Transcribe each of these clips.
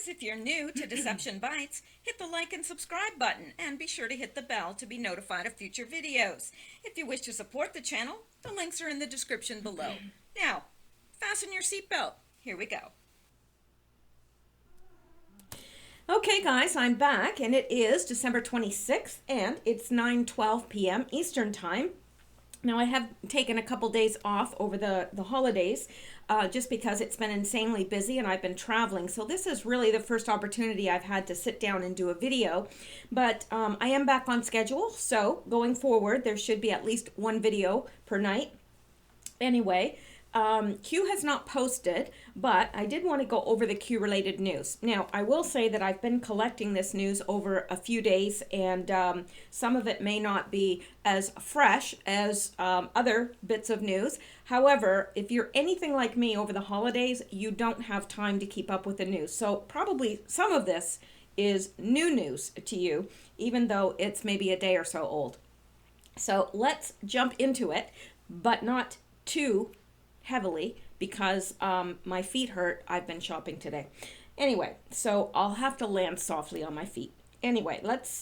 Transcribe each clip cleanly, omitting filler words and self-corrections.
guys, if you're new to Deception Bites, hit the like and subscribe button and be sure to hit the bell to be notified of future videos. If you wish to support the channel, the links are in the description below. Now, fasten your seatbelt. Here we go. Okay guys, I'm back and it is December 26th and it's 9:12 p.m. Eastern Time. Now I have taken a couple days off over the holidays just because it's been insanely busy and I've been traveling. So this is really the first opportunity I've had to sit down and do a video. But I am back on schedule, so going forward there should be at least one video per night. Anyway, Q has not posted, but I did want to go over the Q related news. Now, I will say that I've been collecting this news over a few days, and some of it may not be as fresh as other bits of news. However, if you're anything like me over the holidays, you don't have time to keep up with the news. So probably some of this is new news to you, even though it's maybe a day or so old. So let's jump into it, but not too heavily because my feet hurt. I've been shopping today. Anyway, so I'll have to land softly on my feet. Anyway, let's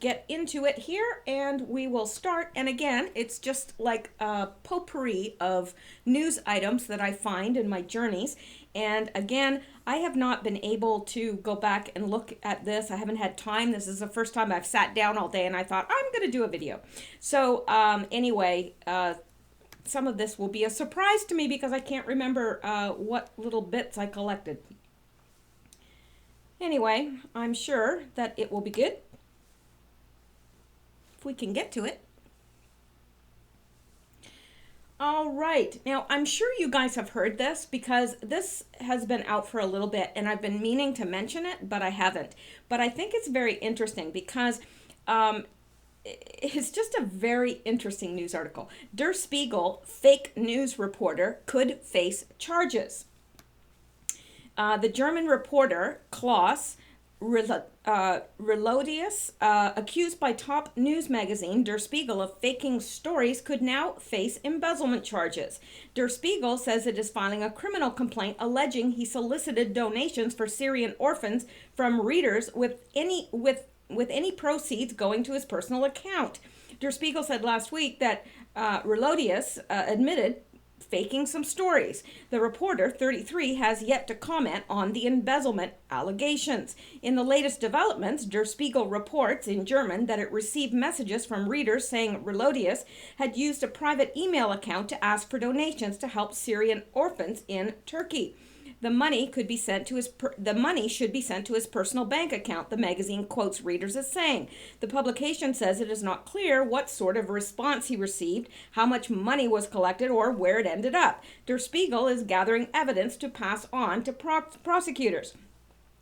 get into it here and we will start. And again, it's just like a potpourri of news items that I find in my journeys. And again, I have not been able to go back and look at this. I haven't had time. This is the first time I've sat down all day and I thought I'm going to do a video. So anyway, some of this will be a surprise to me because I can't remember what little bits I collected. Anyway, I'm sure that it will be good if we can get to it. All right, now I'm sure you guys have heard this because this has been out for a little bit and I've been meaning to mention it, but I haven't. But I think it's very interesting because it's just a very interesting news article. Der Spiegel fake news reporter could face charges. The German reporter Klaus Relodius, accused by top news magazine Der Spiegel of faking stories, could now face embezzlement charges. Der Spiegel says it is filing a criminal complaint alleging he solicited donations for Syrian orphans from readers with any proceeds going to his personal account. Der Spiegel said last week that Relodius admitted faking some stories. The reporter, 33, has yet to comment on the embezzlement allegations. In the latest developments, Der Spiegel reports in German that it received messages from readers saying Relodius had used a private email account to ask for donations to help Syrian orphans in Turkey. The money should be sent to his personal bank account, the magazine quotes readers as saying. The publication says it is not clear what sort of response he received, how much money was collected, or where it ended up. Der Spiegel is gathering evidence to pass on to prosecutors.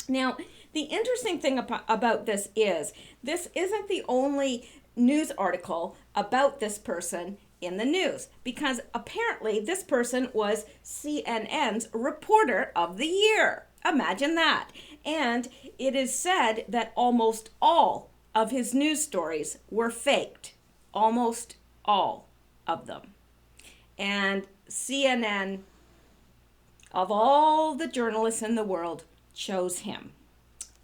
Now, the interesting thing about this isn't the only news article about this person in the news, because apparently this person was CNN's reporter of the year. Imagine that. And it is said that almost all of his news stories were faked. Almost all of them. And CNN, of all the journalists in the world, chose him.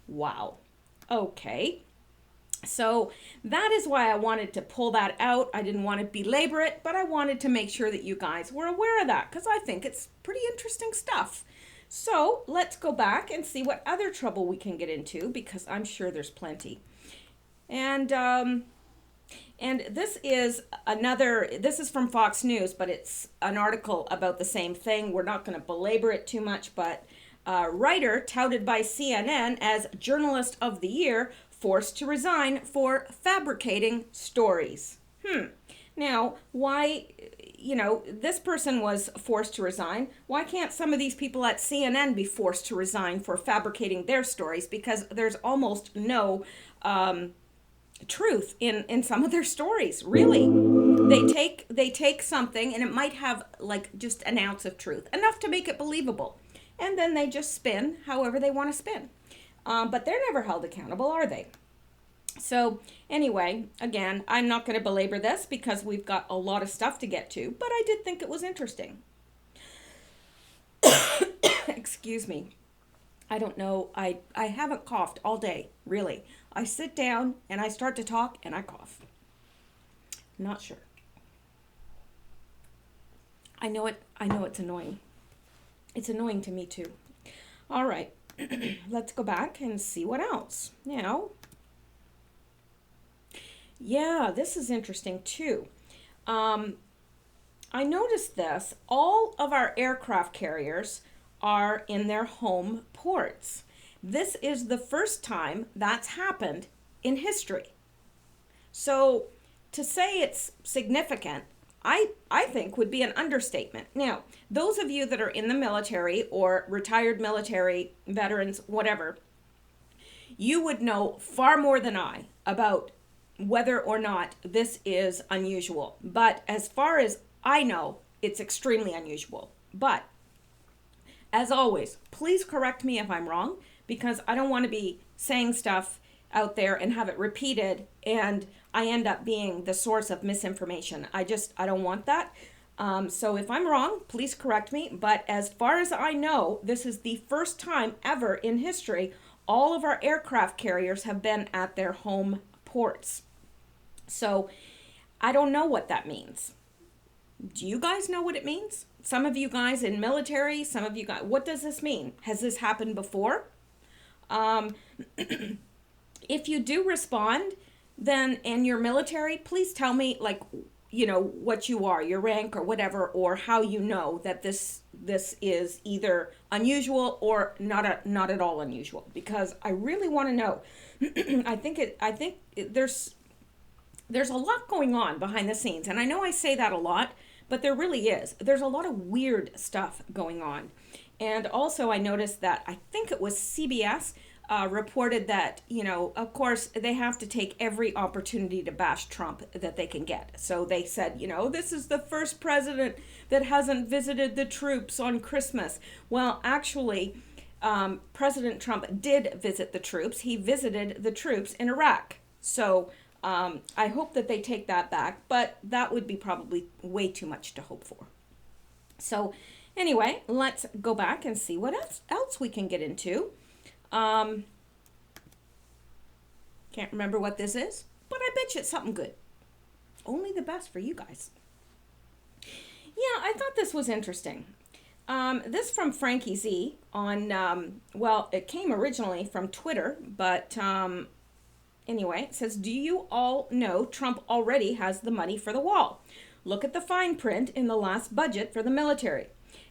Wow. Okay. So that is why I wanted to pull that out. I didn't want to belabor it, but I wanted to make sure that you guys were aware of that because I think it's pretty interesting stuff. So let's go back and see what other trouble we can get into because I'm sure there's plenty. And this is from Fox News, but it's an article about the same thing. We're not going to belabor it too much, but writer touted by CNN as Journalist of the Year forced to resign for fabricating stories. Now, why, this person was forced to resign. Why can't some of these people at CNN be forced to resign for fabricating their stories? Because there's almost no truth in some of their stories, really. They take something and it might have like just an ounce of truth, enough to make it believable. And then they just spin however they want to spin. But they're never held accountable, are they? So anyway, again, I'm not going to belabor this because we've got a lot of stuff to get to, but I did think it was interesting. Excuse me. I don't know. I haven't coughed all day, really. I sit down and I start to talk and I cough. Not sure. I know it's annoying. It's annoying to me too. All right. Let's go back and see what else. Now, yeah, this is interesting too. I noticed this. All of our aircraft carriers are in their home ports. This is the first time that's happened in history. So to say it's significant, I think would be an understatement. Now, those of you that are in the military or retired military veterans, whatever, you would know far more than I about whether or not this is unusual. But as far as I know, it's extremely unusual. But as always, please correct me if I'm wrong, because I don't want to be saying stuff out there and have it repeated and I end up being the source of misinformation. I don't want that. So if I'm wrong, please correct me. But as far as I know, this is the first time ever in history all of our aircraft carriers have been at their home ports. So I don't know what that means. Do you guys know what it means? Some of you guys in military, some of you guys, what does this mean? Has this happened before? If you do respond, then in your military, please tell me, like, you know, what you are, your rank or whatever, or how you know that this is either unusual or not at all unusual, because I really want to know. I think there's a lot going on behind the scenes, and I know I say that a lot, but there really is. There's a lot of weird stuff going on. And also I noticed that I think it was CBS reported that, you know, of course, they have to take every opportunity to bash Trump that they can get. So they said, you know, this is the first president that hasn't visited the troops on Christmas. Well, actually, President Trump did visit the troops. He visited the troops in Iraq. So I hope that they take that back, but that would be probably way too much to hope for. So anyway, let's go back and see what else we can get into. Can't remember what this is, but I bet you it's something good. Only the best for you guys. Yeah, I thought this was interesting. This from Frankie Z on, well, it came originally from Twitter, but anyway, it says, do you all know Trump already has the money for the wall? Look at the fine print in the last budget for the military.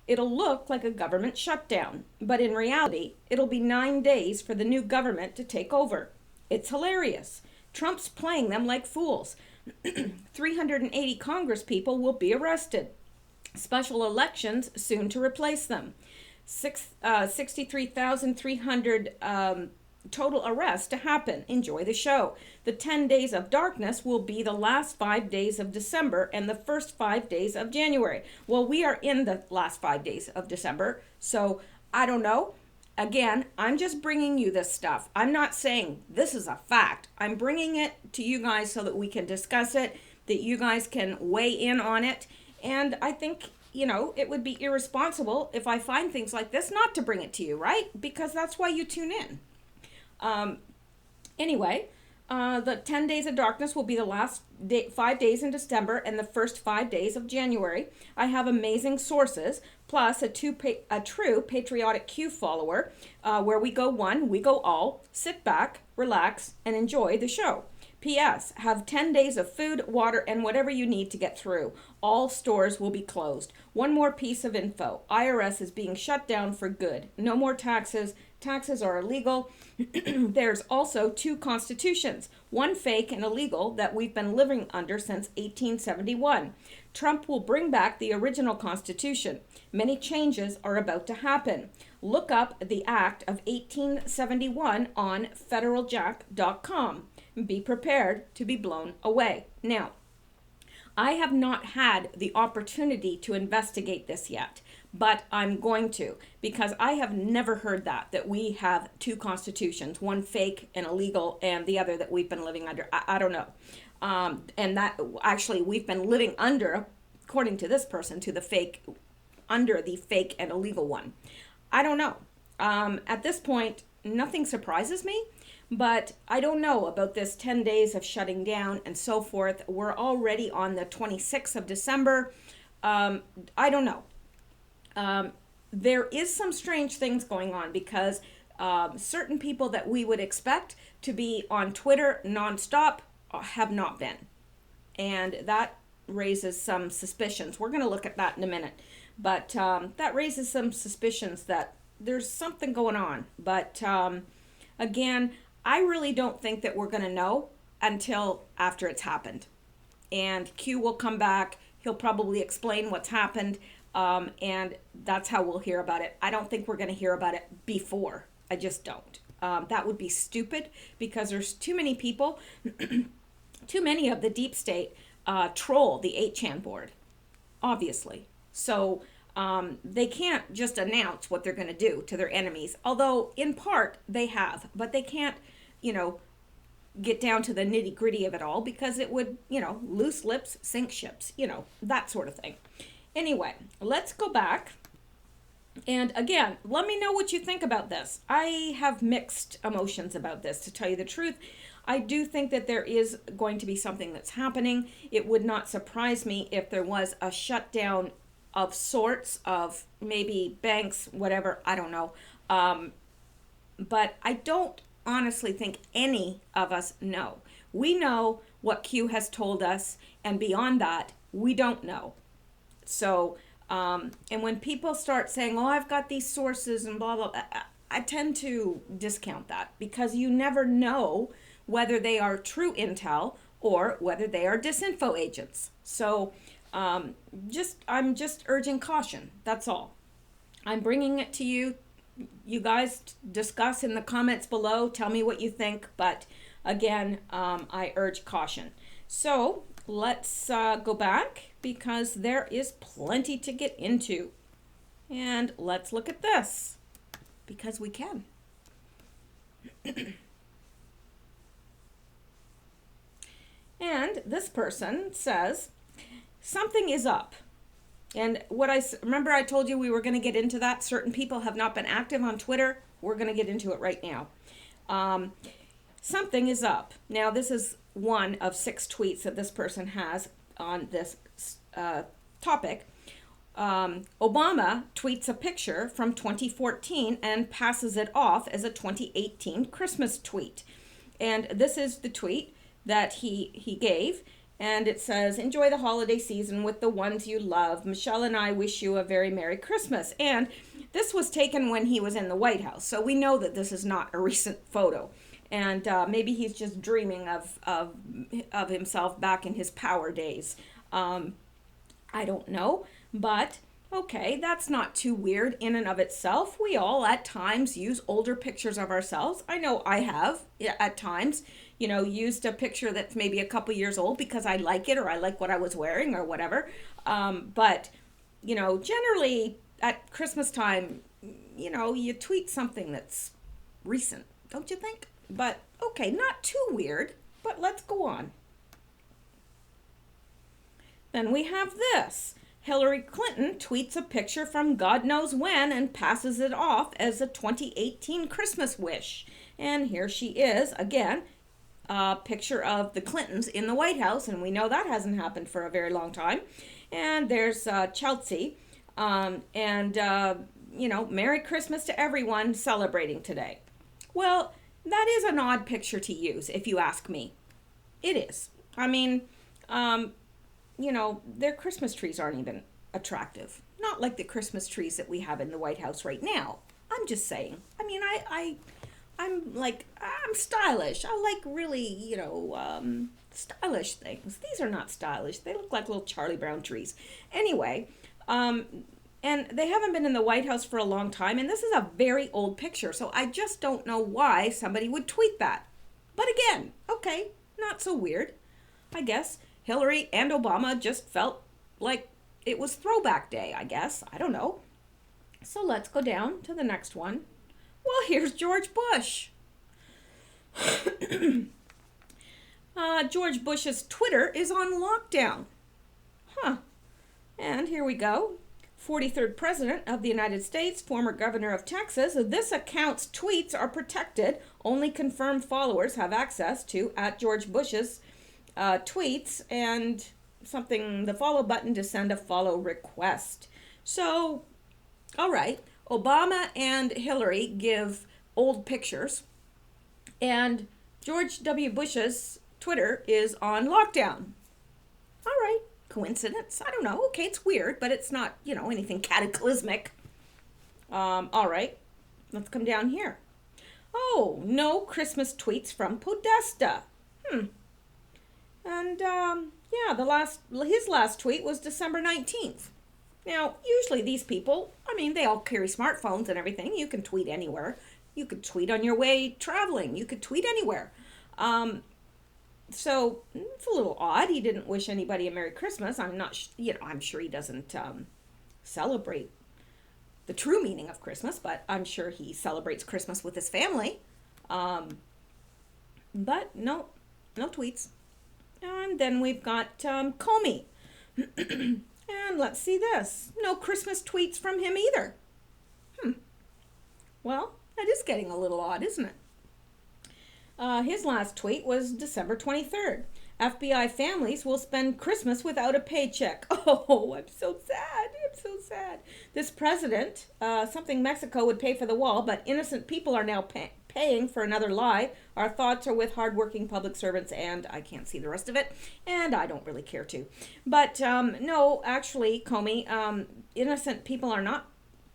It'll look like a government shutdown, but in reality, it'll be 9 days for the new government to take over. It's hilarious. Trump's playing them like fools. 380 Congress people will be arrested. Special elections soon to replace them. 63,300 total arrests to happen. Enjoy the show. The 10 days of darkness will be the last 5 days of December and the first 5 days of January. Well, we are in the last 5 days of December, so I don't know. Again, I'm just bringing you this stuff. I'm not saying this is a fact. I'm bringing it to you guys so that we can discuss it, that you guys can weigh in on it. And I think, you know, it would be irresponsible if I find things like this not to bring it to you, right? Because that's why you tune in. Anyway, the 10 days of darkness will be the last 5 days in December and the first 5 days of January. I have amazing sources, plus a true patriotic Q follower, where we go one, we go all. Sit back, relax, and enjoy the show. P.S. Have 10 days of food, water, and whatever you need to get through. All stores will be closed. One more piece of info. IRS is being shut down for good. No more taxes. Taxes are illegal. There's also 2 constitutions, one fake and illegal, that we've been living under since 1871. Trump will bring back the original constitution. Many changes are about to happen. Look up the Act of 1871 on federaljack.com. Be prepared to be blown away. Now, I have not had the opportunity to investigate this yet, but I'm going to, because I have never heard that we have 2 constitutions, one fake and illegal and the other that we've been living under. I don't know. And that actually we've been living under, according to this person, under the fake and illegal one. I don't know. At this point, nothing surprises me, but I don't know about this 10 days of shutting down and so forth. We're already on the 26th of December. I don't know. There is some strange things going on because certain people that we would expect to be on Twitter nonstop have not been. And that raises some suspicions. We're going to look at that in a minute. But that raises some suspicions that there's something going on. But again, I really don't think that we're going to know until after it's happened. And Q will come back. He'll probably explain what's happened. And that's how we'll hear about it. I don't think we're going to hear about it before. I just don't. That would be stupid because there's too many people, too many of the deep state troll the 8chan board, obviously. So they can't just announce what they're going to do to their enemies, although in part they have, but they can't, get down to the nitty gritty of it all because it would, loose lips sink ships, that sort of thing. Anyway, let's go back. And again, let me know what you think about this. I have mixed emotions about this, to tell you the truth. I do think that there is going to be something that's happening. It would not surprise me if there was a shutdown of sorts of maybe banks, whatever, I don't know. But I don't honestly think any of us know. We know what Q has told us, and beyond that, we don't know. So, and when people start saying, oh, I've got these sources and blah, blah, I tend to discount that because you never know whether they are true intel or whether they are disinfo agents. So I'm just urging caution. That's all. I'm bringing it to you. You guys discuss in the comments below. Tell me what you think. But again, I urge caution. So let's go back because there is plenty to get into. And let's look at this because we can. And this person says, something is up. And remember I told you we were going to get into that. Certain people have not been active on Twitter. We're going to get into it right now. Something is up. Now, this is one of 6 tweets that this person has on this topic. Obama tweets a picture from 2014 and passes it off as a 2018 Christmas tweet. And this is the tweet that he gave. And it says, enjoy the holiday season with the ones you love. Mishel and I wish you a very Merry Christmas. And this was taken when he was in the White House. So we know that this is not a recent photo. And maybe he's just dreaming of himself back in his power days. I don't know. But, okay, that's not too weird in and of itself. We all at times use older pictures of ourselves. I know I have at times. Used a picture that's maybe a couple years old because I like it or I like what I was wearing or whatever. But generally at Christmas time, you tweet something that's recent, don't you think? But okay, not too weird, but let's go on. Then we have this. Hillary Clinton tweets a picture from God knows when and passes it off as a 2018 Christmas wish. And here she is again. Picture of the Clintons in the White House, and we know that hasn't happened for a very long time. And there's Chelsea, Merry Christmas to everyone celebrating today. Well, that is an odd picture to use, if you ask me. It is. I mean, their Christmas trees aren't even attractive. Not like the Christmas trees that we have in the White House right now. I'm just saying. I mean, I'm stylish. I like really, stylish things. These are not stylish. They look like little Charlie Brown trees. Anyway, and they haven't been in the White House for a long time, and this is a very old picture, so I just don't know why somebody would tweet that. But again, okay, not so weird. I guess Hillary and Obama just felt like it was throwback day, I guess. I don't know. So let's go down to the next one. Well, here's George Bush. George Bush's Twitter is on lockdown. And here we go. 43rd President of the United States, former Governor of Texas. This account's tweets are protected. Only confirmed followers have access to @GeorgeBush's tweets, and the follow button to send a follow request. So, all right, Obama and Hillary give old pictures, and George W. Bush's Twitter is on lockdown. All right, coincidence? I don't know. Okay, it's weird, but it's not, anything cataclysmic. All right, let's come down here. Oh, no Christmas tweets from Podesta. And, his last tweet was December 19th. Now, usually these people, they all carry smartphones and everything. You can tweet anywhere. You could tweet on your way traveling. You could tweet anywhere. So it's a little odd. He didn't wish anybody a Merry Christmas. I'm sure he doesn't celebrate the true meaning of Christmas, but I'm sure he celebrates Christmas with his family. But no tweets. And then we've got Comey. And let's see this. No Christmas tweets from him either. Well, that is getting a little odd, isn't it? His last tweet was December 23rd. FBI families will spend Christmas without a paycheck. Oh, I'm so sad. This president, something Mexico would pay for the wall, but innocent people are now paying for another lie. Our thoughts are with hardworking public servants, and I can't see the rest of it, and I don't really care to. But no, actually, Comey, innocent people are not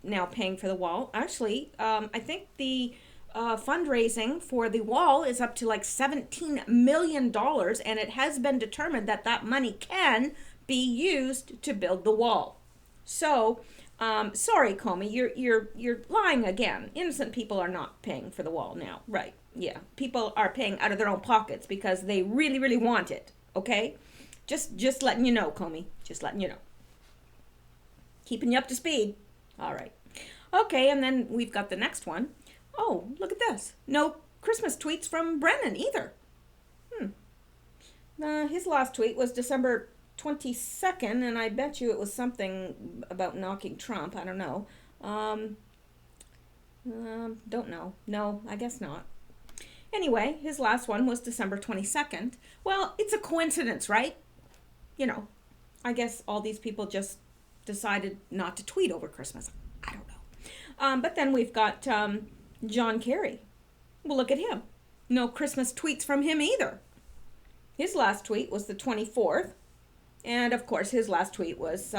now paying for the wall. Actually, I think the fundraising for the wall is up to like $17 million, and it has been determined that money can be used to build the wall. So, sorry, Comey, you're lying again. Innocent people are not paying for the wall now, right? Yeah, people are paying out of their own pockets because they really, really want it. Okay, just letting you know, Comey. Just letting you know. Keeping you up to speed. All right. Okay, and then we've got the next one. Oh, look at this. No Christmas tweets from Brennan either. His last tweet was December 22nd, and I bet you it was something about knocking Trump. I don't know. Don't know. No, I guess not. Anyway, his last one was December 22nd. Well, it's a coincidence, right? I guess all these people just decided not to tweet over Christmas. I don't know. But then we've got John Kerry. Well, look at him. No Christmas tweets from him either. His last tweet was the 24th. And, of course, his last tweet was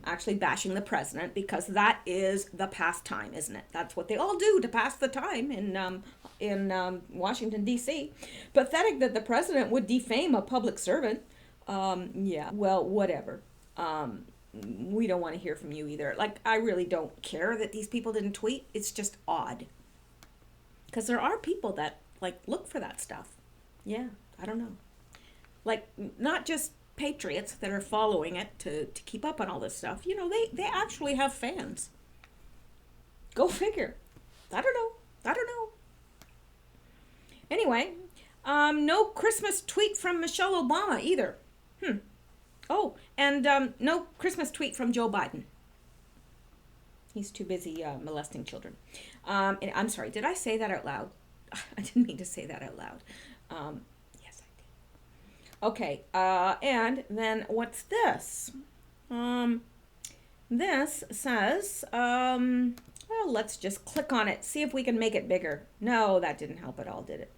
actually bashing the president, because that is the pastime, isn't it? That's what they all do to pass the time in Washington, D.C. Pathetic that the president would defame a public servant. Yeah, well, whatever. We don't want to hear from you either. I really don't care that these people didn't tweet. It's just odd. Because there are people that, look for that stuff. Yeah, I don't know. Not just patriots that are following it to keep up on all this stuff. They actually have fans. Go figure. I don't know. Anyway, no Christmas tweet from Michelle Obama either. Oh, and no Christmas tweet from Joe Biden. He's too busy molesting children. And I'm sorry, did I say that out loud? I didn't mean to say that out loud. Yes, I did. Okay, and then what's this? This says, well, let's just click on it, see if we can make it bigger. No, that didn't help at all, did it?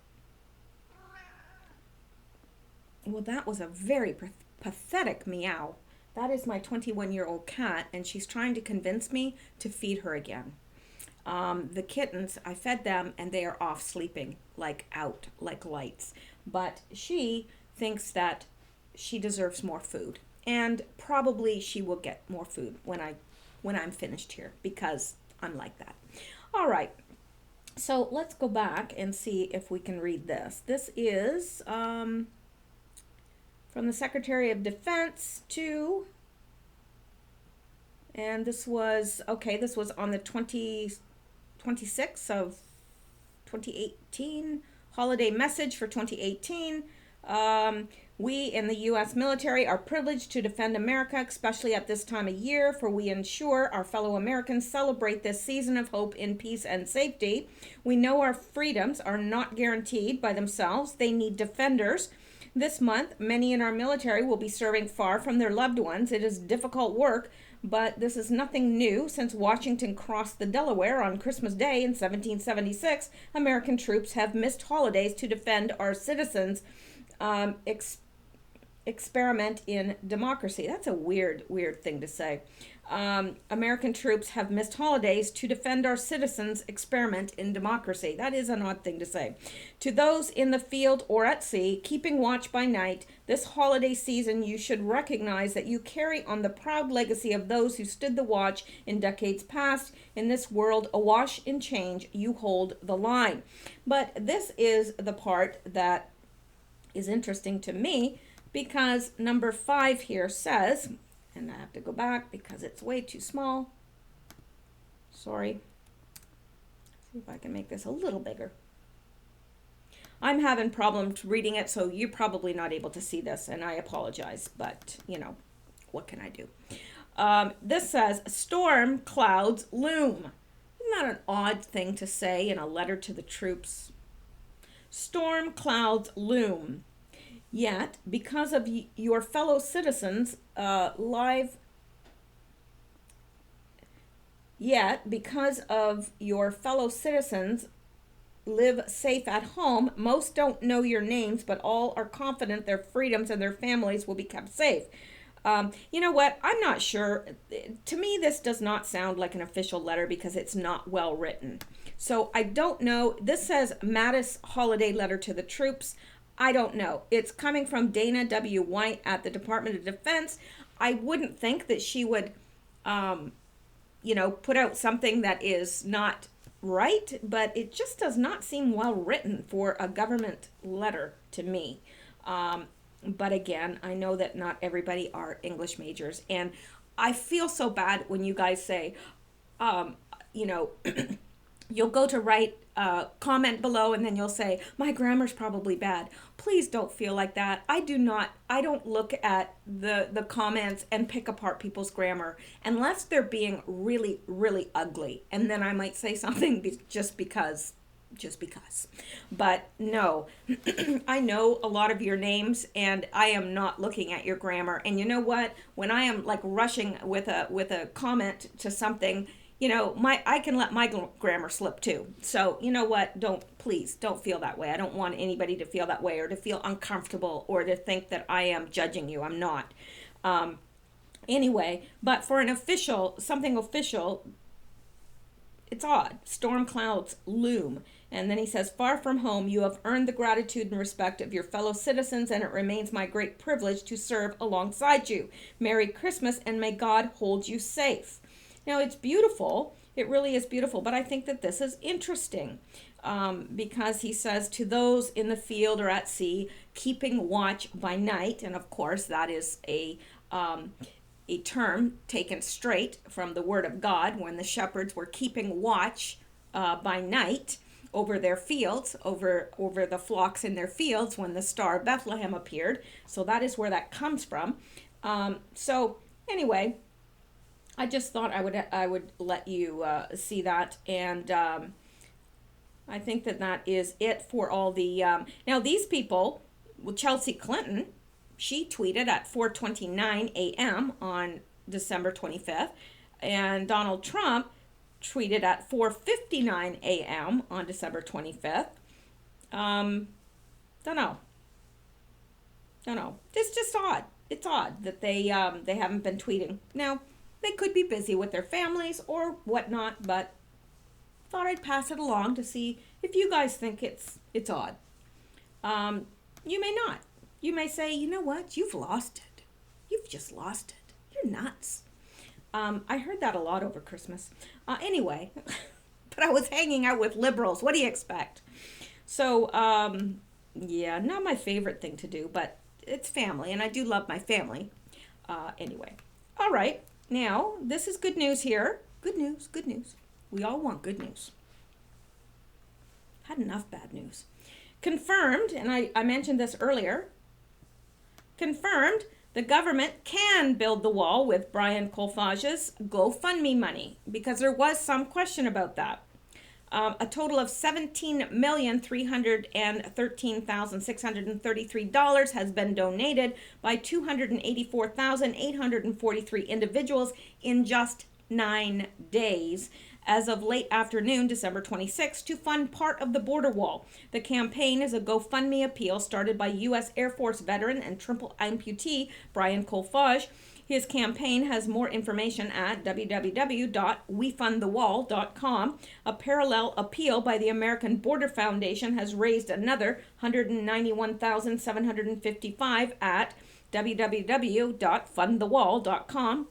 Well, that was a very pathetic meow. That is my 21-year-old cat, and she's trying to convince me to feed her again. The kittens, I fed them, and they are off sleeping, out, like lights. But she thinks that she deserves more food, and probably she will get more food when I'm finished here, because I'm like that. All right. So let's go back and see if we can read this. This is from the Secretary of Defense to, and this was on the 26th of 2018, holiday message for 2018. We in the U.S. military are privileged to defend America, especially at this time of year, for we ensure our fellow Americans celebrate this season of hope in peace and safety. We know our freedoms are not guaranteed by themselves. They need defenders. This month, many in our military will be serving far from their loved ones. It is difficult work, but this is nothing new. Since Washington crossed the Delaware on Christmas Day in 1776, American troops have missed holidays to defend our citizens. Experiment in democracy. That's a weird thing to say. American troops have missed holidays to defend our citizens. Experiment in democracy. That is an odd thing to say. To those in the field or at sea, keeping watch by night, this holiday season you should recognize that you carry on the proud legacy of those who stood the watch in decades past. In this world awash in change, you hold the line. But this is the part that is interesting to me, because number 5 here says, and I have to go back because it's way too small. Sorry. See if I can make this a little bigger. I'm having problems reading it, so you're probably not able to see this, and I apologize, but, you know, what can I do? This says, storm clouds loom. Isn't that an odd thing to say in a letter to the troops? Storm clouds loom. Yet, because of your fellow citizens live safe at home, most don't know your names, but all are confident their freedoms and their families will be kept safe. You know what? I'm not sure. To me, this does not sound like an official letter because it's not well written. So I don't know. This says Mattis holiday letter to the troops. I don't know. It's coming from Dana W. White at the Department of Defense. I wouldn't think that she would, put out something that is not right, but it just does not seem well written for a government letter to me. But again, I know that not everybody are English majors, and I feel so bad when you guys say, you'll go to write a comment below and then you'll say, my grammar's probably bad. Please don't feel like that. I don't look at the comments and pick apart people's grammar unless they're being really, really ugly. And then I might say something just because. But no, I know a lot of your names and I am not looking at your grammar. And you know what? When I am like rushing with a comment to something, I can let my grammar slip too. So you know what? Please don't feel that way. I don't want anybody to feel that way or to feel uncomfortable or to think that I am judging you. I'm not. Anyway, but for something official, it's odd. Storm clouds loom. And then he says, far from home, you have earned the gratitude and respect of your fellow citizens, and it remains my great privilege to serve alongside you. Merry Christmas, and may God hold you safe. Now, it's beautiful. It really is beautiful. But I think that this is interesting because he says, to those in the field or at sea, keeping watch by night. And of course, that is a term taken straight from the Word of God when the shepherds were keeping watch by night over their fields, over the flocks in their fields when the Star of Bethlehem appeared. So that is where that comes from. So anyway, I just thought I would let you see that, and I think that is it for all the now these people. Well, Chelsea Clinton, she tweeted at 4:29 a.m. on December 25th, and Donald Trump tweeted at 4:59 a.m. on December 25th. Don't know. It's just odd. It's odd that they haven't been tweeting. Now, they could be busy with their families or whatnot, but thought I'd pass it along to see if you guys think it's odd. You may not. You may say, you know what? You've lost it. You've just lost it. You're nuts. I heard that a lot over Christmas. Anyway, but I was hanging out with liberals. What do you expect? So, yeah, not my favorite thing to do, but it's family, and I do love my family. Anyway, all right. Now, this is good news here. Good news. We all want good news. Had enough bad news. Confirmed, and I mentioned this earlier, confirmed the government can build the wall with Brian Kolfage's GoFundMe money, because there was some question about that. A total of $17,313,633 has been donated by 284,843 individuals in just 9 days as of late afternoon, December 26, to fund part of the border wall. The campaign is a GoFundMe appeal started by U.S. Air Force veteran and triple amputee Brian Kolfage. His campaign has more information at www.wefundthewall.com. A parallel appeal by the American Border Foundation has raised another $191,755 at www.fundthewall.com.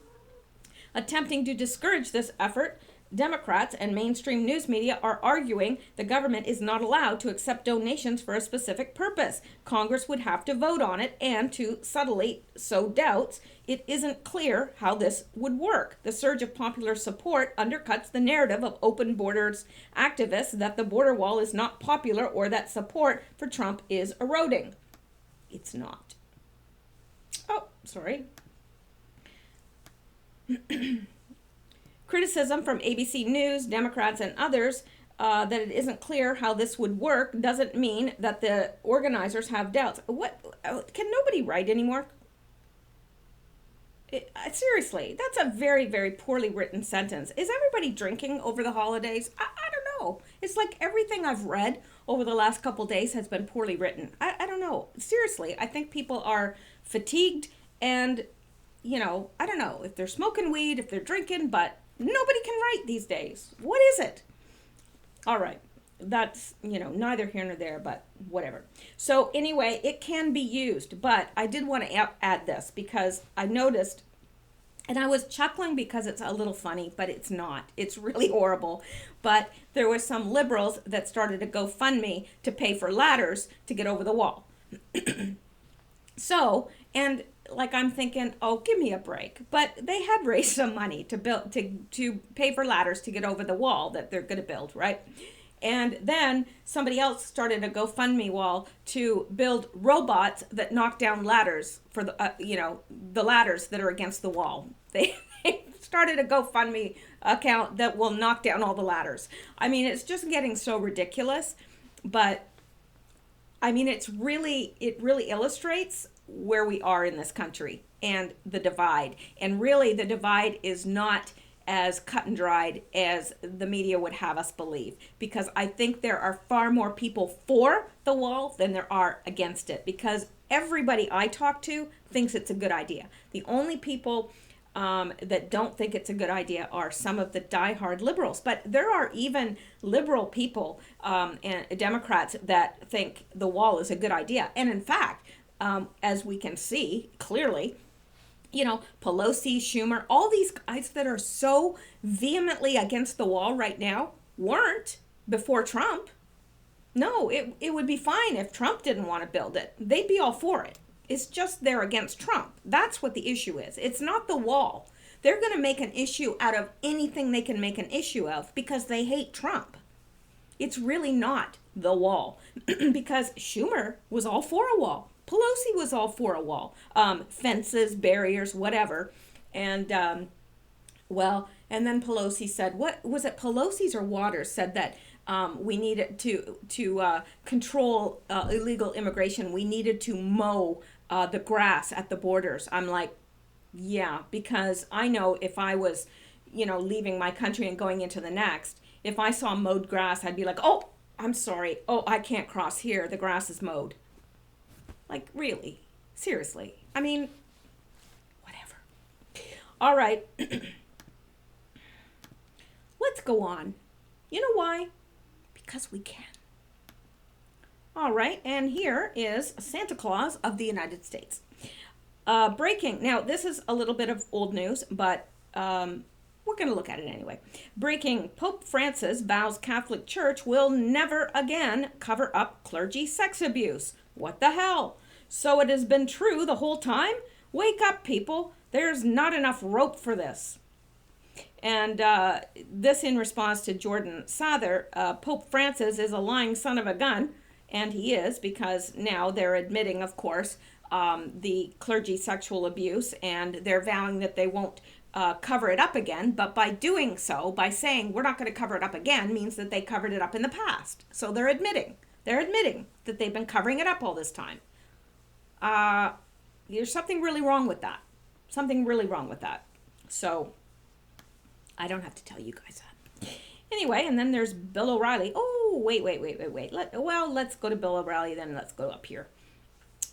Attempting to discourage this effort, Democrats and mainstream news media are arguing the government is not allowed to accept donations for a specific purpose. Congress would have to vote on it, and to subtly sow doubts, it isn't clear how this would work. The surge of popular support undercuts the narrative of open borders activists that the border wall is not popular or that support for Trump is eroding. It's not. Oh, sorry. Criticism from ABC News, Democrats, and others that it isn't clear how this would work doesn't mean that the organizers have doubts. What? Can nobody write anymore? Seriously, that's a very, very poorly written sentence. Is everybody drinking over the holidays? I don't know. It's like everything I've read over the last couple days has been poorly written. I don't know. Seriously, I think people are fatigued and, I don't know if they're smoking weed, if they're drinking, but nobody can write these days. What is it? All right. That's, neither here nor there, but whatever. So anyway, it can be used, but I did want to add this because I noticed, and I was chuckling because it's a little funny, but it's not. It's really horrible. But there was some liberals that started a GoFundMe to pay for ladders to get over the wall. So, and like I'm thinking, oh, give me a break. But they had raised some money to build to pay for ladders to get over the wall that they're going to build, right? And then somebody else started a GoFundMe wall to build robots that knock down ladders for the the ladders that are against the wall. They started a GoFundMe account that will knock down all the ladders. I mean, it's just getting so ridiculous, but I mean, it really illustrates where we are in this country and the divide. And really, the divide is not as cut and dried as the media would have us believe, because I think there are far more people for the wall than there are against it, because everybody I talk to thinks it's a good idea. The only people that don't think it's a good idea are some of the diehard liberals. But there are even liberal people and Democrats that think the wall is a good idea. And in fact, as we can see clearly, Pelosi, Schumer, all these guys that are so vehemently against the wall right now weren't before Trump. No, it would be fine if Trump didn't want to build it. They'd be all for it. It's just they're against Trump. That's what the issue is. It's not the wall. They're going to make an issue out of anything they can make an issue of because they hate Trump. It's really not the wall because Schumer was all for a wall. Pelosi was all for a wall. Fences, barriers, whatever. And, and then Pelosi said, what was it, Pelosi's or Waters said that we needed to control illegal immigration. We needed to mow the grass at the borders. I'm like, yeah, because I know if I was, leaving my country and going into the next, if I saw mowed grass, I'd be like, oh, I'm sorry. Oh, I can't cross here. The grass is mowed. Like, really? Seriously? I mean, whatever. All right. Let's go on. You know why? Because we can. All right, and here is Santa Claus of the United States. Breaking. Now, this is a little bit of old news, but we're going to look at it anyway. Breaking. Pope Francis vows Catholic Church will never again cover up clergy sex abuse. What the hell? So it has been true the whole time? Wake up, people. There's not enough rope for this. And this in response to Jordan Sather. Pope Francis is a lying son of a gun. And he is, because now they're admitting, of course, the clergy sexual abuse, and they're vowing that they won't cover it up again. But by doing so, by saying we're not going to cover it up again, means that they covered it up in the past. So they're admitting that they've been covering it up all this time. There's something really wrong with that. Something really wrong with that. So I don't have to tell you guys that. Anyway, and then there's Bill O'Reilly. Oh, wait. Let's go to Bill O'Reilly, then let's go up here.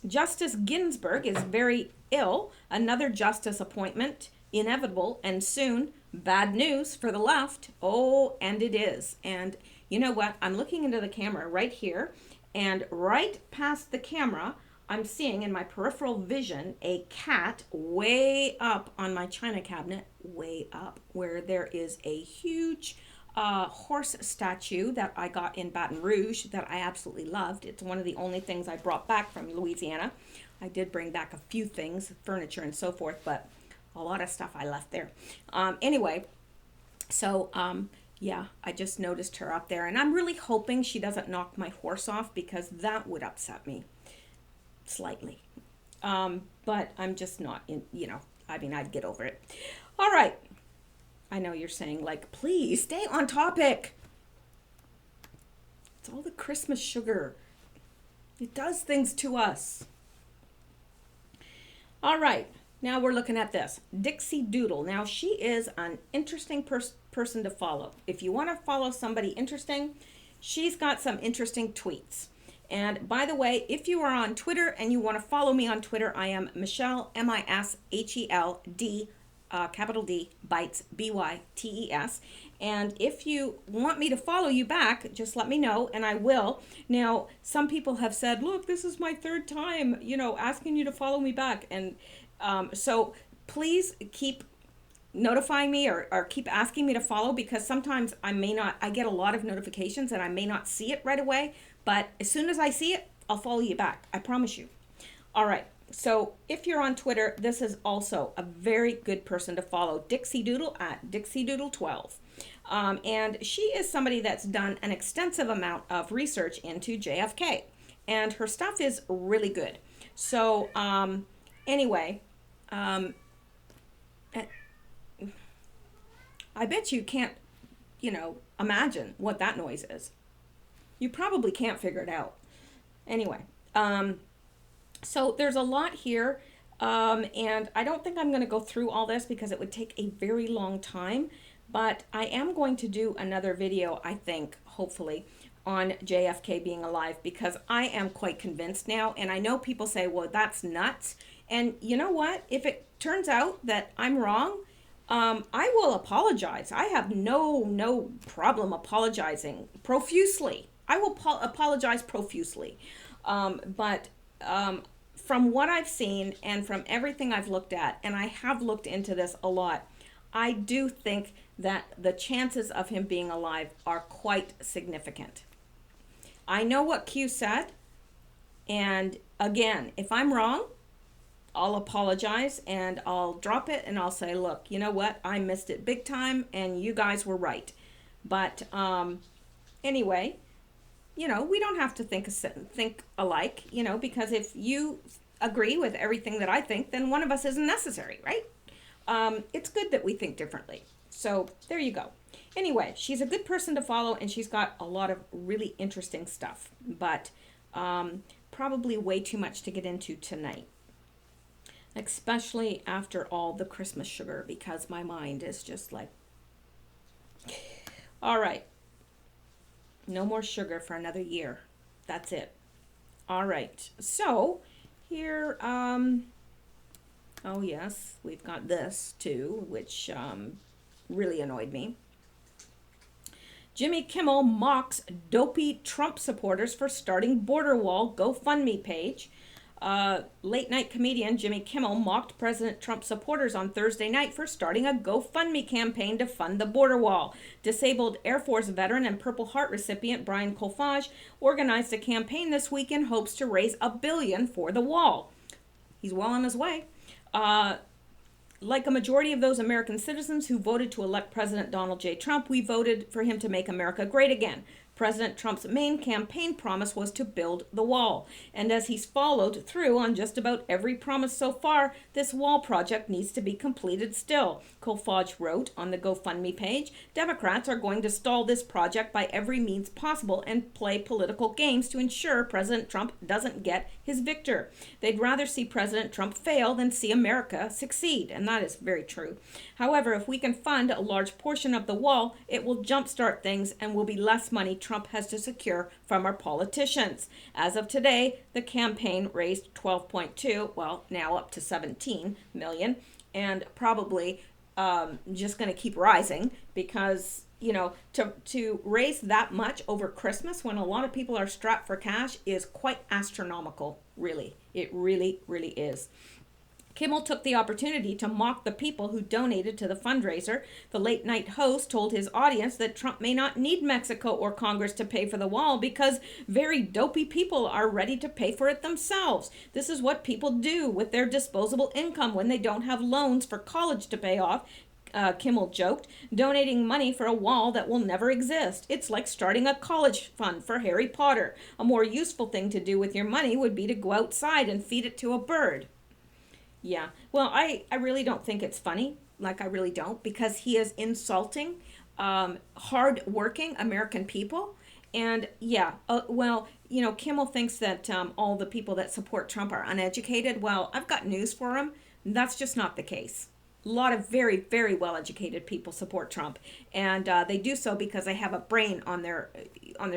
Justice Ginsburg is very ill. Another justice appointment, inevitable and soon. Bad news for the left. Oh, and it is. And you know what? I'm looking into the camera right here, and right past the camera, I'm seeing in my peripheral vision a cat way up on my china cabinet, way up, where there is a huge horse statue that I got in Baton Rouge that I absolutely loved. It's one of the only things I brought back from Louisiana. I did bring back a few things, furniture and so forth, but a lot of stuff I left there. Anyway, so yeah, I just noticed her up there, and I'm really hoping she doesn't knock my horse off, because that would upset me slightly. But I'm just not I'd get over it. All right. I know you're saying, like, please stay on topic. It's all the Christmas sugar. It does things to us. All right. Now we're looking at this. Dixie Doodle. Now she is an interesting person to follow. If you want to follow somebody interesting, she's got some interesting tweets. And by the way, if you are on Twitter and you want to follow me on Twitter, I am Mishel, Misheld, capital D, BYTES, BYTES. And if you want me to follow you back, just let me know and I will. Now, some people have said, look, this is my third time, asking you to follow me back. And so please keep notifying me or keep asking me to follow, because sometimes I get a lot of notifications and I may not see it right away. But as soon as I see it, I'll follow you back. I promise you. All right. So if you're on Twitter, this is also a very good person to follow. Dixie Doodle at Dixie Doodle 12. And she is somebody that's done an extensive amount of research into JFK. And her stuff is really good. So anyway, I bet you can't, imagine what that noise is. You probably can't figure it out. Anyway, so there's a lot here, and I don't think I'm going to go through all this because it would take a very long time, but I am going to do another video, I think, hopefully, on JFK being alive, because I am quite convinced now, and I know people say, well, that's nuts, and you know what? If it turns out that I'm wrong, I will apologize. I have no problem apologizing profusely. I will apologize profusely. But from what I've seen and from everything I've looked at, and I have looked into this a lot, I do think that the chances of him being alive are quite significant. I know what Q said, and again, if I'm wrong, I'll apologize and I'll drop it and I'll say, look, you know what? I missed it big time and you guys were right. But anyway, we don't have to think alike, because if you agree with everything that I think, then one of us isn't necessary, right? It's good that we think differently. So there you go. Anyway, she's a good person to follow, and she's got a lot of really interesting stuff, but probably way too much to get into tonight, especially after all the Christmas sugar, because my mind is just like, all right. No more sugar for another year. That's it. All right. So here, oh yes, we've got this too, which really annoyed me. Jimmy Kimmel mocks dopey Trump supporters for starting border wall GoFundMe page. Late night comedian Jimmy Kimmel mocked President Trump supporters on Thursday night for starting a GoFundMe campaign to fund the border wall. Disabled Air Force veteran and Purple Heart recipient Brian Colfage organized a campaign this week in hopes to raise $1 billion for the wall. He's well on his way. Like a majority of those American citizens who voted to elect President Donald J. Trump, we voted for him to make America great again. President Trump's main campaign promise was to build the wall. And as he's followed through on just about every promise so far, this wall project needs to be completed still. Colfage wrote on the GoFundMe page, Democrats are going to stall this project by every means possible and play political games to ensure President Trump doesn't get his victor. They'd rather see President Trump fail than see America succeed. And that is very true. However, if we can fund a large portion of the wall, it will jumpstart things and will be less money Trump has to secure from our politicians. As of today, the campaign raised 12.2, well, now up to 17 million, and probably just going to keep rising because, you know, to raise that much over Christmas when a lot of people are strapped for cash is quite astronomical, really. It really, really is. Kimmel took the opportunity to mock the people who donated to the fundraiser. The late-night host told his audience that Trump may not need Mexico or Congress to pay for the wall because very dopey people are ready to pay for it themselves. This is what people do with their disposable income when they don't have loans for college to pay off. Kimmel joked, donating money for a wall that will never exist. It's like starting a college fund for Harry Potter. A more useful thing to do with your money would be to go outside and feed it to a bird. Yeah, well, I really don't think it's funny. Like, I really don't, because he is insulting hard-working American people. And yeah, well, you know, Kimmel thinks that all the people that support Trump are uneducated. Well, I've got news for him. That's just not the case. A lot of very, very well-educated people support Trump, and they do so because they have a brain on their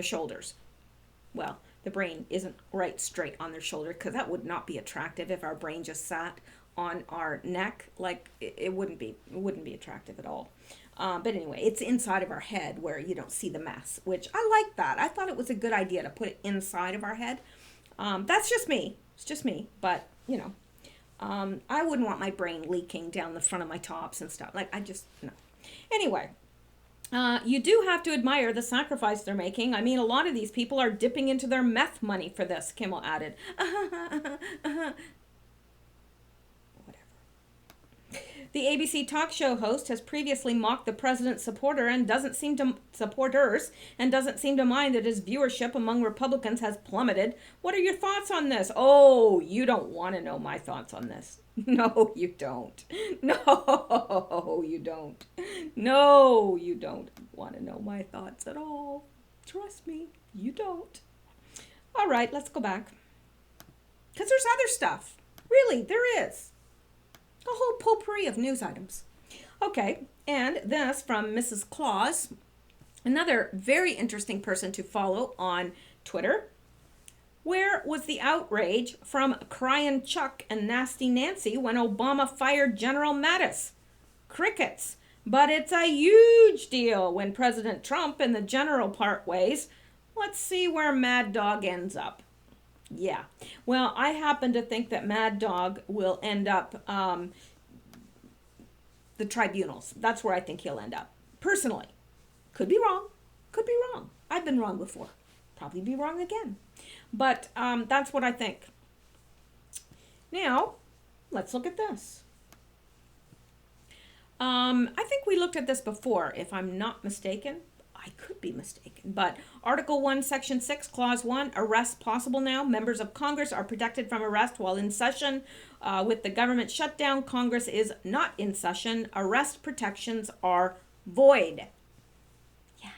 shoulders. Well, the brain isn't right straight on their shoulder, because that would not be attractive if our brain just sat on our neck. Like, it wouldn't be attractive at all. But anyway, it's inside of our head where you don't see the mess, which I like that. I thought it was a good idea to put it inside of our head. That's just me. It's just me. But, you know, I wouldn't want my brain leaking down the front of my tops and stuff. Like, no. Anyway. You do have to admire the sacrifice they're making. I mean, a lot of these people are dipping into their meth money for this, Kimmel added. Whatever. The ABC talk show host has previously mocked the president's supporters and doesn't seem to mind that his viewership among Republicans has plummeted. What are your thoughts on this? Oh, you don't want to know my thoughts on this. No, you don't. No, you don't. No, you don't want to know my thoughts at all. Trust me, you don't. All right, let's go back. Because there's other stuff. Really, there is. A whole potpourri of news items. Okay, and this from Mrs. Claus, another very interesting person to follow on Twitter. Where was the outrage from Cryin' Chuck and Nasty Nancy when Obama fired General Mattis? Crickets. But it's a huge deal when President Trump and the general part ways. Let's see where Mad Dog ends up. Yeah. Well, I happen to think that Mad Dog will end up the tribunals. That's where I think he'll end up. Personally. Could be wrong. Could be wrong. I've been wrong before. Probably be wrong again. But that's what I think. Now, let's look at this. I think we looked at this before, if I'm not mistaken. I could be mistaken. But Article 1, Section 6, Clause 1, arrest possible now. Members of Congress are protected from arrest while in session. With the government shutdown, Congress is not in session. Arrest protections are void. Yeah.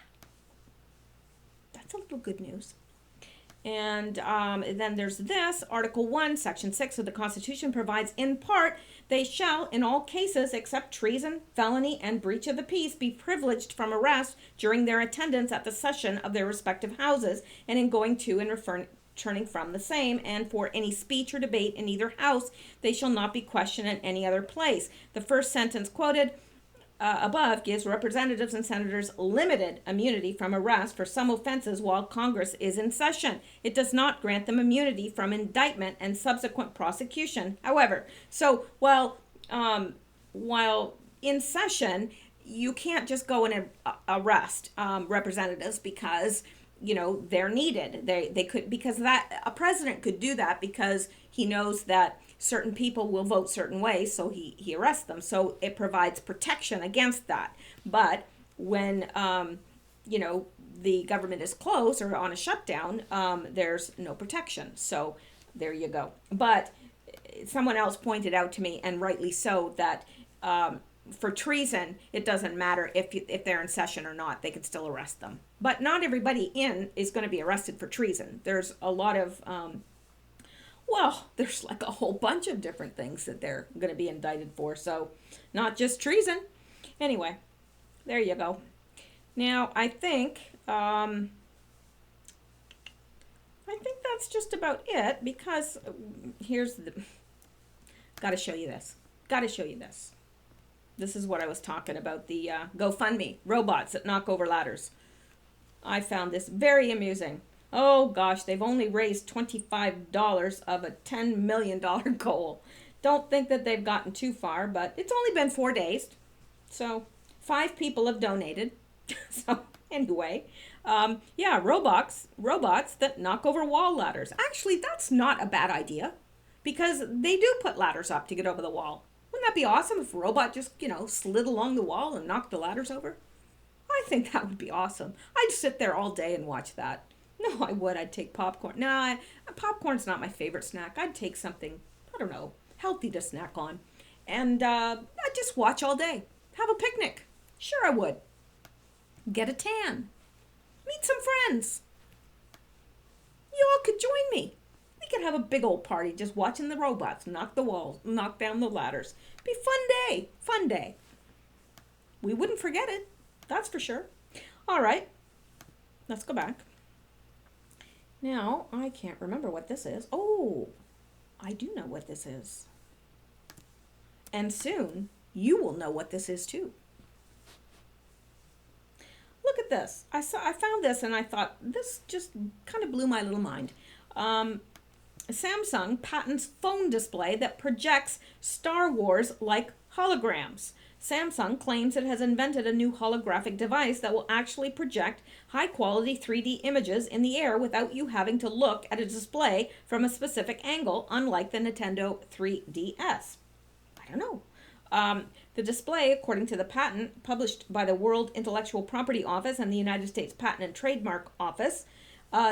That's a little good news. And then there's this, Article 1, Section 6 of the Constitution provides, in part, they shall, in all cases except treason, felony, and breach of the peace, be privileged from arrest during their attendance at the session of their respective houses, and in going to and returning from the same, and for any speech or debate in either house, they shall not be questioned in any other place. The first sentence quoted above gives representatives and senators limited immunity from arrest for some offenses while Congress is in session. It does not grant them immunity from indictment and subsequent prosecution. However, so while in session, you can't just go and arrest representatives because, you know, they're needed. They could, because that a president could do that because he knows that certain people will vote certain ways, so he arrests them. So it provides protection against that. But when you know, the government is closed or on a shutdown, there's no protection. So there you go. But someone else pointed out to me, and rightly so, that for treason, it doesn't matter if they're in session or not. They could still arrest them. But not everybody is going to be arrested for treason. There's a lot of, there's like a whole bunch of different things that they're going to be indicted for. So not just treason. Anyway, there you go. Now, I think that's just about it, because got to show you this. This is what I was talking about, the GoFundMe, robots that knock over ladders. I found this very amusing. Oh gosh, they've only raised $25 of a $10 million goal. Don't think that they've gotten too far, but it's only been 4 days. So 5 people have donated. So anyway, robots that knock over wall ladders. Actually, that's not a bad idea, because they do put ladders up to get over the wall. Wouldn't that be awesome if a robot just, slid along the wall and knocked the ladders over? I think that would be awesome. I'd sit there all day and watch that. No, I would. I'd take popcorn. No, popcorn's not my favorite snack. I'd take something, I don't know, healthy to snack on. And I'd just watch all day. Have a picnic. Sure I would. Get a tan. Meet some friends. You all could join me. We could have a big old party just watching the robots knock the walls, knock down the ladders. Be fun day. We wouldn't forget it. That's for sure. All right. Let's go back. Now, I can't remember what this is. Oh, I do know what this is. And soon, you will know what this is too. Look at this. I found this and I thought, this just kind of blew my little mind. Samsung patents phone display that projects Star Wars like holograms. Samsung claims it has invented a new holographic device that will actually project high-quality 3D images in the air without you having to look at a display from a specific angle, unlike the Nintendo 3DS. I don't know. The display, according to the patent published by the World Intellectual Property Office and the United States Patent and Trademark Office,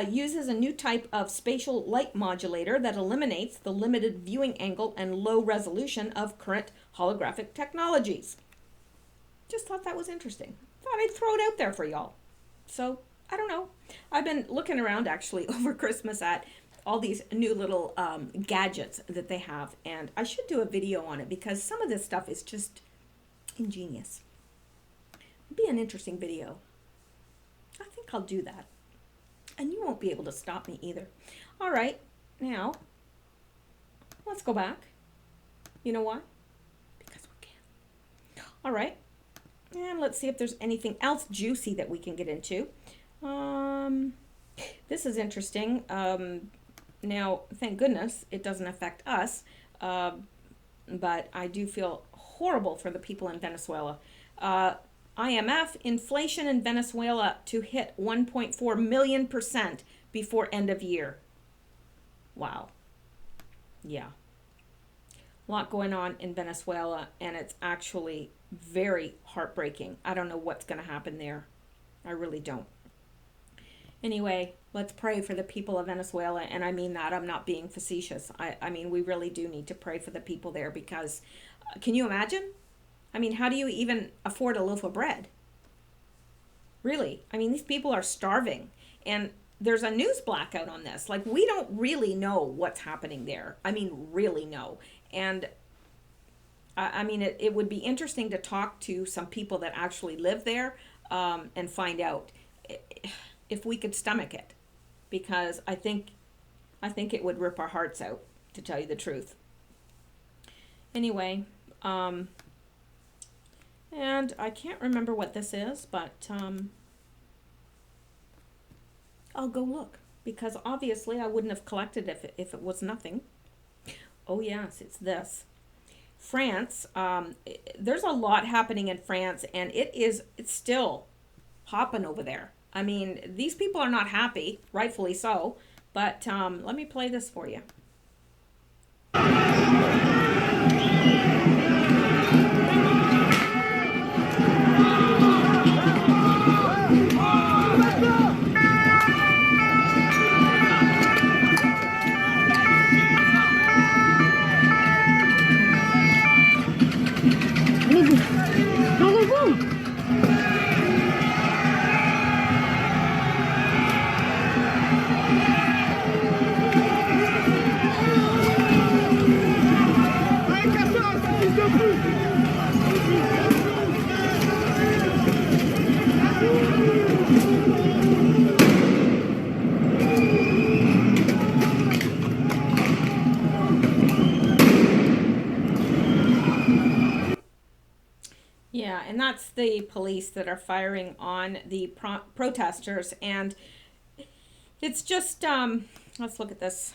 uses a new type of spatial light modulator that eliminates the limited viewing angle and low resolution of current holographic technologies. Just thought that was interesting. Thought I'd throw it out there for y'all. So, I don't know. I've been looking around actually over Christmas at all these new little gadgets that they have, and I should do a video on it because some of this stuff is just ingenious. It'd be an interesting video. I think I'll do that. And you won't be able to stop me either. All right, now, let's go back. You know why? Because we can. All right, and let's see if there's anything else juicy that we can get into. This is interesting. Now, thank goodness it doesn't affect us, but I do feel horrible for the people in Venezuela. IMF, inflation in Venezuela to hit 1.4 million% before end of year. Wow. Yeah. A lot going on in Venezuela, and it's actually very heartbreaking. I don't know what's going to happen there. I really don't. Anyway, let's pray for the people of Venezuela, and I mean that. I'm not being facetious. I mean, we really do need to pray for the people there because, can you imagine? I mean, how do you even afford a loaf of bread? Really? I mean, these people are starving. And there's a news blackout on this. Like, we don't really know what's happening there. I mean, really know. And, I mean, it would be interesting to talk to some people that actually live there and find out if we could stomach it. Because I think it would rip our hearts out, to tell you the truth. Anyway, and I can't remember what this is, but I'll go look, because obviously I wouldn't have collected it if it was nothing. Oh yes, it's this. France, there's a lot happening in France, and it's still hopping over there. I mean, these people are not happy, rightfully so, but let me play this for you. And that's the police that are firing on the protesters. And it's just, let's look at this.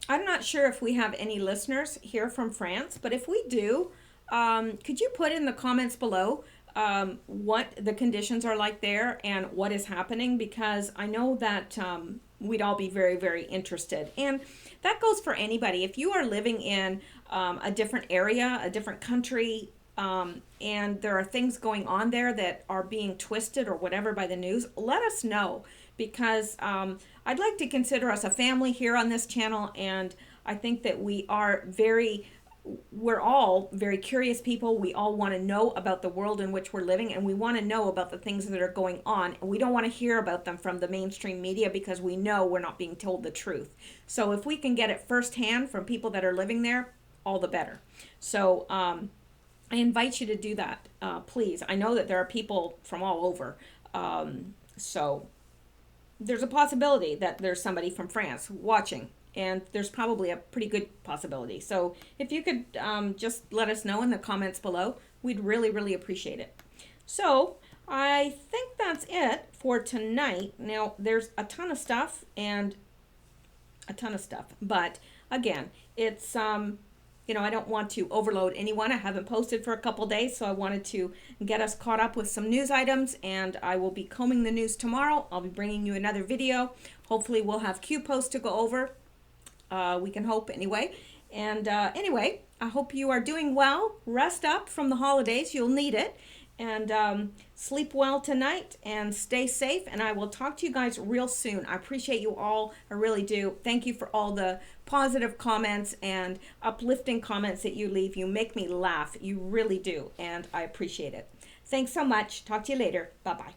I'm not sure if we have any listeners here from France, but if we do, could you put in the comments below what the conditions are like there and what is happening? Because I know that we'd all be very, very interested. And that goes for anybody. If you are living in a different area, a different country, and there are things going on there that are being twisted or whatever by the news, let us know, because I'd like to consider us a family here on this channel, and I think that we're all very curious people. We all want to know about the world in which we're living, and we want to know about the things that are going on, and we don't want to hear about them from the mainstream media because we know we're not being told the truth. So if we can get it firsthand from people that are living there, all the better. So I invite you to do that, please. I know that there are people from all over, so there's a possibility that there's somebody from France watching, and there's probably a pretty good possibility. So if you could just let us know in the comments below, we'd really, really appreciate it. So I think that's it for tonight. Now, there's a ton of stuff, but again, it's you know, I don't want to overload anyone. I haven't posted for a couple days, so I wanted to get us caught up with some news items, and I will be combing the news tomorrow. I'll be bringing you another video. Hopefully we'll have Q posts to go over. We can hope anyway. And anyway, I hope you are doing well. Rest up from the holidays. You'll need it. And sleep well tonight and stay safe. And I will talk to you guys real soon. I appreciate you all. I really do. Thank you for all the positive comments and uplifting comments that you leave. You make me laugh. You really do. And I appreciate it. Thanks so much. Talk to you later. Bye-bye.